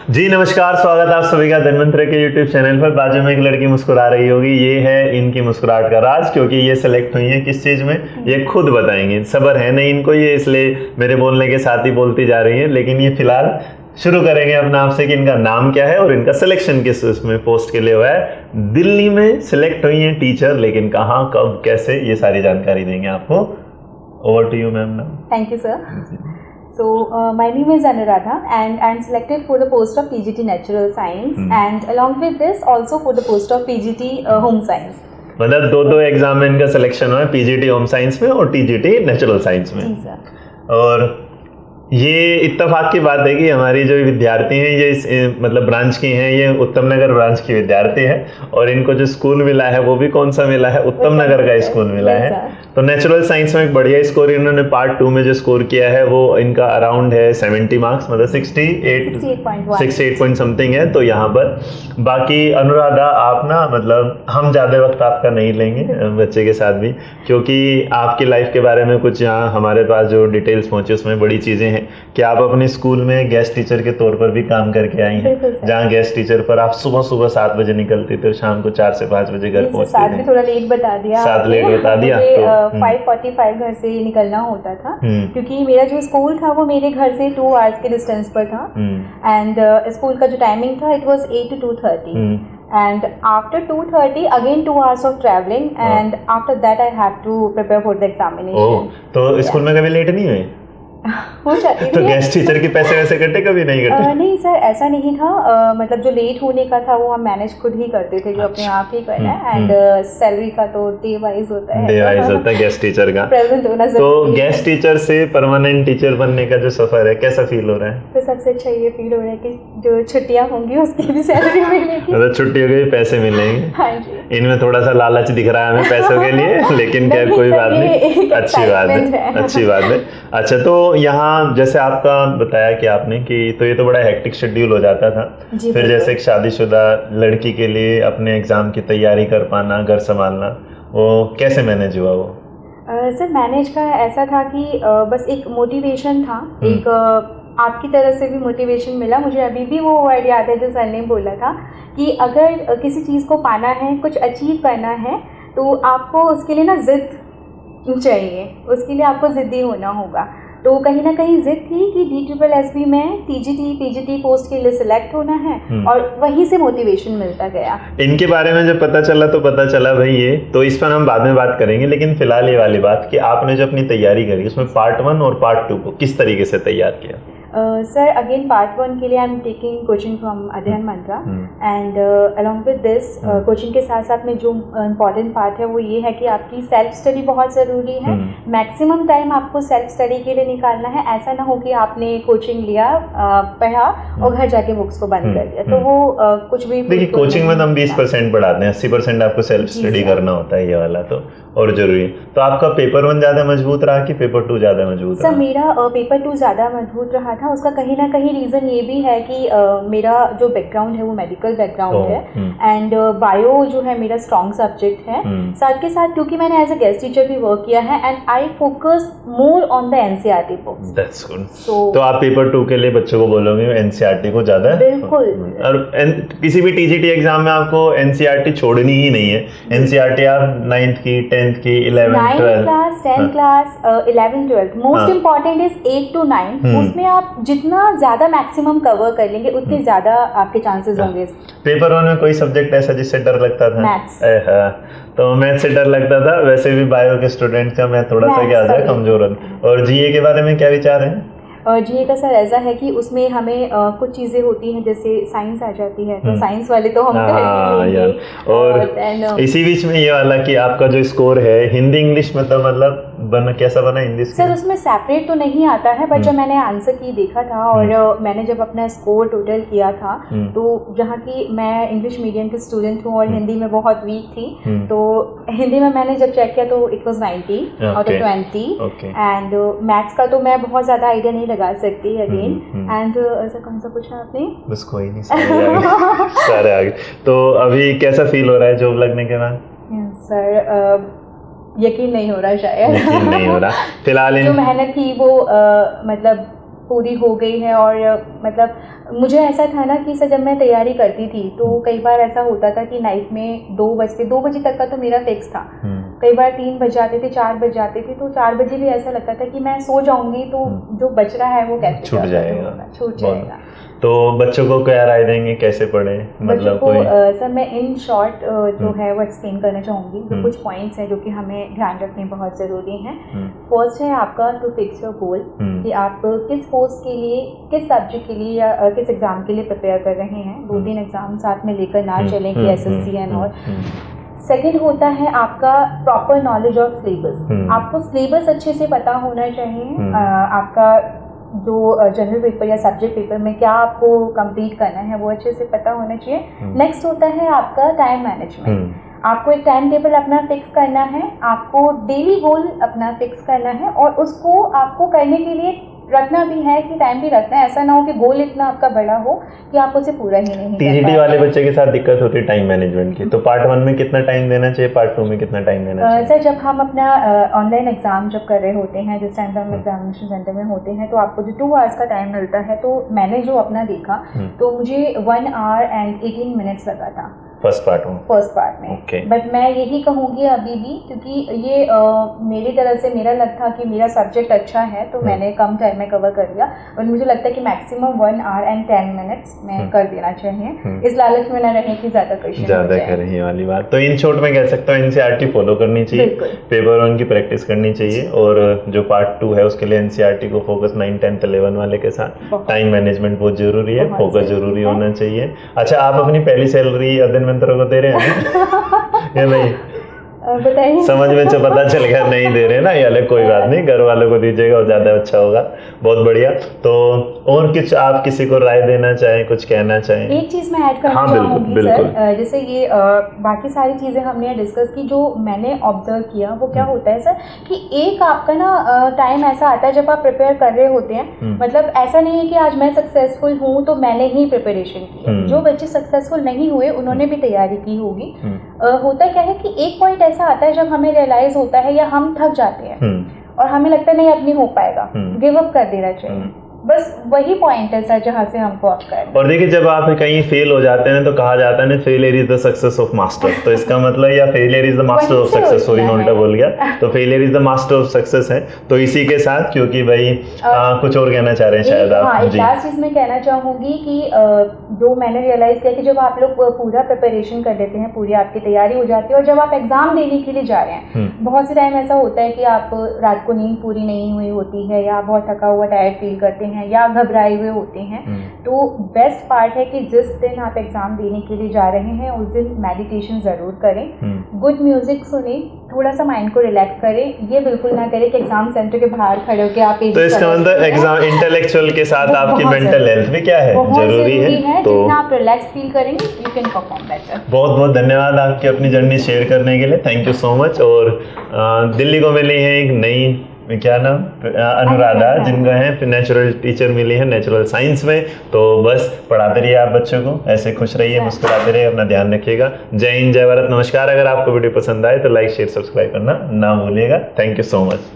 जी नमस्कार, स्वागत है आप सभी का धनवंतरि के यूट्यूब चैनल पर। बाजू में एक लड़की मुस्कुरा रही होगी, ये है इनकी मुस्कुराहट का राज, क्योंकि ये सिलेक्ट हुई है किस चीज़ में ये खुद बताएंगी। सब्र है नहीं इनको, ये इसलिए मेरे बोलने के साथ ही बोलती जा रही है। लेकिन ये फिलहाल शुरू करेंगे अपने आप से कि इनका नाम क्या है और इनका सिलेक्शन किस उसमें पोस्ट के लिए हुआ है। दिल्ली में सिलेक्ट हुई है टीचर, लेकिन कहाँ कब कैसे ये सारी जानकारी देंगे आपको। Over to you ma'am. Thank you, sir. So, my name is Anuradha and I'm selected for the post of PGT Natural Science and along with this also for the post of PGT Home Science. मतलब दो exam में इनका selection हुआ है, PGT home science में और TGT natural science में। जी sir. और ये इत्तेफाक की बात है कि हमारी जो विद्यार्थी हैं ये इस मतलब ब्रांच की हैं, ये उत्तम नगर ब्रांच की विद्यार्थी हैं और इनको जो स्कूल मिला है वो भी कौन सा मिला है, उत्तम नगर का स्कूल मिला है। तो नेचुरल साइंस में एक बढ़िया स्कोर इन्होंने पार्ट 2 में जो स्कोर किया है वो इनका अराउंड है 70 मार्क्स, मतलब 68 पॉइंट समथिंग है। तो यहाँ पर बाकी अनुराधा आप ना, मतलब हम ज़्यादा वक्त आपका नहीं लेंगे बच्चे के साथ भी, क्योंकि आपकी लाइफ के बारे में कुछ यहाँ हमारे पास जो डिटेल्स पहुँचे उसमें बड़ी चीज़ें हैं कि आप अपने स्कूल में गेस्ट टीचर के तौर पर भी काम करके आई हैं, जहाँ गेस्ट टीचर पर आप सुबह 7 बजे निकलती थी और शाम को 4 से 5 बजे घर पहुँचती थी। थोड़ा लेट बता दिया, 7 लेट बता दिया। 5:45 घर से निकलना होता था क्योंकि मेरा जो स्कूल था वो मेरे घर से 2 आवर्स के डिस्टेंस पर था एंड स्कूल का जो टाइमिंग था it was 8 to 2:30 and after 2:30 again 2 hours of traveling and after that I had to prepare for the examination. तो स्कूल में कभी लेट नहीं हुए? हो जाती तो गेस्ट टीचर के पैसे वैसे कटे कभी नहीं कटे? नहीं सर, ऐसा नहीं था। मतलब जो लेट होने का था वो हम मैनेज खुद ही करते थे, जो अपने आप ही करना है। एंड सैलरी का तो डे वाइज होता है गेस्ट टीचर का प्रेजेंट होना। तो गेस्ट टीचर से परमानेंट टीचर बनने का जो सफर है कैसा फील हो रहा है? तो सबसे अच्छा ये फील हो रहा है कि जो छुट्टियां होंगी उसकी भी सैलरी मिलेगी, मतलब छुट्टियों के भी पैसे मिलेंगे। हाँ जी। इनमें थोड़ा सा लालच दिख रहा है हमें पैसों के लिए, लेकिन क्या कोई बात नहीं, अच्छी बात है, अच्छी बात है। अच्छा, तो यहाँ जैसे आपका बताया कि आपने कि तो ये तो बड़ा हेक्टिक शेड्यूल हो जाता था, फिर जैसे एक शादीशुदा लड़की के लिए अपने एग्जाम की तैयारी कर पाना, घर संभालना, वो कैसे मैनेज हुआ वो? सर मैनेज का ऐसा था कि बस एक मोटिवेशन था, एक आपकी तरफ से भी मोटिवेशन मिला। मुझे अभी भी वो वर्ड याद है जो सर ने बोला था कि अगर किसी चीज़ को पाना है, कुछ अचीव करना है, तो आपको उसके लिए ना जिद चाहिए, उसके लिए आपको ज़िद्दी होना होगा। तो कहीं ना कहीं जिद थी कि DSSB में TGT PGT पोस्ट के लिए सिलेक्ट होना है और वहीं से मोटिवेशन मिलता गया। इनके बारे में जब पता चला तो पता चला भाई ये तो इस पर हम बाद में बात करेंगे, लेकिन फिलहाल ये वाली बात कि आपने जो अपनी तैयारी करी उसमें पार्ट 1 और पार्ट 2 को किस तरीके से तैयार किया? सर अगेन पार्ट 1 के लिए I am taking coaching from Adhyayan Mantra and along with this coaching के साथ साथ में जो इम्पॉर्टेंट पार्ट है वो ये है कि आपकी सेल्फ स्टडी बहुत ज़रूरी है। मैक्सिमम टाइम आपको सेल्फ स्टडी के लिए निकालना है। ऐसा ना हो कि आपने कोचिंग लिया, पढ़ा और घर जाके बुक्स को बंद कर दिया, तो वो कुछ भी। देखिए कोचिंग में तो हम 20% पढ़ाते हैं, 80% आपको सेल्फ स्टडी करना होता है, ये वाला तो और जरूरी है। तो आपका पेपर 1 ज़्यादा मजबूत रहा कि पेपर 2 ज़्यादा मजबूत रहा? सर मेरा पेपर 2 ज़्यादा मजबूत रहा था। उसका कहीं ना कहीं रीज़न ये भी है कि मेरा जो बैकग्राउंड है वो मेडिकल बैकग्राउंड है एंड बायो जो है मेरा स्ट्रॉन्ग सब्जेक्ट है। साथ के साथ क्योंकि मैंने एज अ गेस्ट टीचर भी वर्क किया है and I focus more on the NCERT books. That's good. तो आप पेपर 2 के लिए बच्चों को बोलोगे NCERT को ज़्यादा? बिल्कुल। और किसी भी TGT एग्जाम में आपको NCERT छोड़नी ही नहीं है। NCERT आप 9th की, 10th की, 11th, 12th class, 10th class, 11th, 12th। Most important is 8 to 9। उसमें आप जितना ज़्यादा मैक्सिमम कवर कर लेंगे उतने ज़्यादा आपके चांसेस होंगे। पेपर 1 में कोई सब्जेक्ट ऐसा जिससे डर लगता था? मैथ्स। तो मैथ से डर लगता था। वैसे भी बायो के स्टूडेंट का मैं थोड़ा सा क्या होता है कमजोर। और GA के बारे में क्या विचार है? GA का सर ऐसा है कि उसमें हमें कुछ चीज़ें होती हैं, जैसे साइंस आ जाती है, तो साइंस वाले तो हम और इसी बीच में ये वाला कि आपका जो स्कोर है हिंदी इंग्लिश में तो मतलब कैसा बना हिंदी? सर उसमें सेपरेट तो नहीं आता है, बट जब मैंने आंसर की देखा था और मैंने जब अपना स्कोर टोटल किया था, तो जहाँ की मैं इंग्लिश मीडियम की स्टूडेंट हूँ और हिंदी में बहुत वीक थी, तो हिंदी में मैंने जब चेक किया तो it was 90 out of 20 and maths का तो मैं बहुत ज़्यादा आइडिया नहीं लगा सकती अगेन। एंड ऐसा कौन सा पूछा आपने? बस कोई नहीं, सारे आगे। तो अभी कैसा फील हो रहा है जॉब लगने के बाद? सर यकीन नहीं हो रहा, शायद यकीन नहीं हो रहा फिलहाल। जो मेहनत थी वो मतलब पूरी हो गई है। और मतलब मुझे ऐसा था ना कि सर जब मैं तैयारी करती थी तो कई बार ऐसा होता था कि नाइट में 2 बजे तक का तो मेरा फिक्स था। कई बार 3 बज जाते थे, 4 बज जाते थे, तो 4 बजे भी ऐसा लगता था कि मैं सो जाऊंगी तो जो बच रहा है वो कैसे छूट जाएगा। जाएगा। तो बच्चों को क्या राय देंगे, कैसे पढ़े, मतलब को सर मैं इन शॉर्ट जो है वो एक्सप्लेन करना चाहूँगी। जो कुछ पॉइंट्स हैं जो कि हमें ध्यान रखने बहुत ज़रूरी हैं। फर्स्ट है आपका टू फिक्स योर गोल, कि आप किस पोस्ट के लिए, किस सब्जेक्ट के लिए या किस एग्ज़ाम के लिए प्रिपेयर कर रहे हैं। 2-3 एग्ज़ाम साथ में लेकर ना चलें कि SSC एंड और। सेकेंड होता है आपका प्रॉपर नॉलेज ऑफ सिलेबस। आपको सिलेबस अच्छे से पता होना चाहिए। आपका जो जनरल पेपर या सब्जेक्ट पेपर में क्या आपको कंप्लीट करना है वो अच्छे से पता होना चाहिए। नेक्स्ट होता है आपका टाइम मैनेजमेंट। आपको एक टाइम टेबल अपना फिक्स करना है, आपको डेली गोल अपना फिक्स करना है और उसको आपको करने के लिए रखना भी है कि टाइम भी रखना है। ऐसा ना हो कि गोल इतना आपका बड़ा हो कि आप उसे पूरा ही नहीं कर पाए। TGT वाले बच्चे के साथ दिक्कत होती है टाइम मैनेजमेंट की, तो पार्ट 1 में कितना टाइम देना चाहिए, पार्ट 2 में कितना टाइम देना चाहिए? सर जब हम अपना ऑनलाइन एग्जाम जब कर रहे होते हैं, जिस टाइम पर हम एग्जामिनेशन सेंटर में होते हैं, तो आपको जो 2 आवर्स का टाइम मिलता है, तो मैंने जो अपना देखा तो मुझे 1 hour and 18 minutes लगा था फर्स्ट पार्ट में। okay. बट मैं यही कहूँगी अभी भी, क्योंकि ये मेरी तरफ से मेरा लग था कि मेरा सब्जेक्ट अच्छा है तो मैंने कम टाइम में कवर कर लिया। और मुझे लगता है कि मैक्सिमम 1 hour and 10 minutes में कर देना चाहिए। इस लालच में ना रहने की ज़्यादा करने वाली बात। तो इन शॉर्ट में कह सकता हूँ NCERT फॉलो करनी चाहिए, पेपर 1 की प्रैक्टिस करनी चाहिए, और जो पार्ट 2 है उसके लिए NCERT को फोकस 9, 10, 11 वाले के साथ। टाइम मैनेजमेंट बहुत जरूरी है, फोकस जरूरी होना चाहिए। अच्छा, आप अपनी पहली सैलरी अध्ययन मंत्रों को दे रहे हैं या नहीं? बताइए। समझ में पता चल गया नहीं दे रहे ना, ये अलग कोई बात नहीं, घर वालों को दीजिएगा और ज़्यादा अच्छा होगा। बहुत बढ़िया। तो और कुछ आप किसी को राय देना चाहें, कुछ कहना चाहें? एक चीज़ मैं ऐड करना चाहूँगी सर, जैसे ये बाकी सारी चीज़ें हमने डिस्कस की, जो मैंने ऑब्जर्व किया वो क्या होता है सर कि एक आपका ना टाइम ऐसा आता है जब आप प्रिपेयर कर रहे होते हैं। मतलब ऐसा नहीं है कि आज मैं सक्सेसफुल हूँ तो मैंने ही प्रिपरेशन की। जो बच्चे सक्सेसफुल नहीं हुए उन्होंने भी तैयारी की होगी। होता क्या है कि एक पॉइंट ऐसा आता है जब हमें रियलाइज होता है या हम थक जाते हैं और हमें लगता है नहीं अब नहीं हो पाएगा, गिव अप कर देना चाहिए। बस वही पॉइंट है सर जहाँ से हमको अप करना। और देखिए, जब आप कहीं फेल हो जाते हैं तो कहा जाता है ना, failure is the success of master. तो इसका मतलब, या failure is the master of success, sorry मैं उल्टा बोल गया, तो failure is the master of success है। तो इसी के साथ, क्योंकि भाई कुछ और कहना चाह रहे हैं शायद आप? एक लास्ट चीज मैं कहना चाहूंगी कि जो मैंने रियलाइज किया कि जब आप लोग पूरा प्रिपरेशन कर लेते हैं, पूरी आपकी तैयारी हो जाती है, और जब आप एग्जाम देने के लिए जा रहे हैं, बहुत से टाइम ऐसा होता है कि आप रात को नींद पूरी नहीं हुई होती है, या बहुत थका हुआ टायर्ड फील करते हैं, या घबराए हुए होते हैं। तो बेस्ट पार्ट है कि जिस दिन आप एग्जाम देने के लिए जा रहे हैं उस दिन मेडिटेशन जरूर करें, गुड म्यूजिक सुने, थोड़ा सा माइंड को रिलैक्स करें। ये बिल्कुल ना करें कि एग्जाम सेंटर के बाहर खड़े होकर आप, तो इसका मतलब एग्जाम इंटेलेक्चुअल के साथ आपकी मेंटल हेल्थ भी क्या है, जरूरी है। तो जितना आप रिलैक्स फील करेंगे यू कैन परफॉर्म बेटर। बहुत बहुत धन्यवाद आपकी अपनी जर्नी शेयर करने के लिए, थैंक यू सो मच। और दिल्ली को मिली है एक नई, क्या नाम, अनुराधा, जिनको है नेचुरल टीचर मिली है नेचुरल साइंस में। तो बस पढ़ाते रहिए आप बच्चों को, ऐसे खुश रहिए, मुस्कुराते रहिए, अपना ध्यान रखिएगा। जय हिंद, जय भारत, नमस्कार। अगर आपको वीडियो पसंद आए तो लाइक, शेयर, सब्सक्राइब करना ना भूलिएगा। Thank you so much.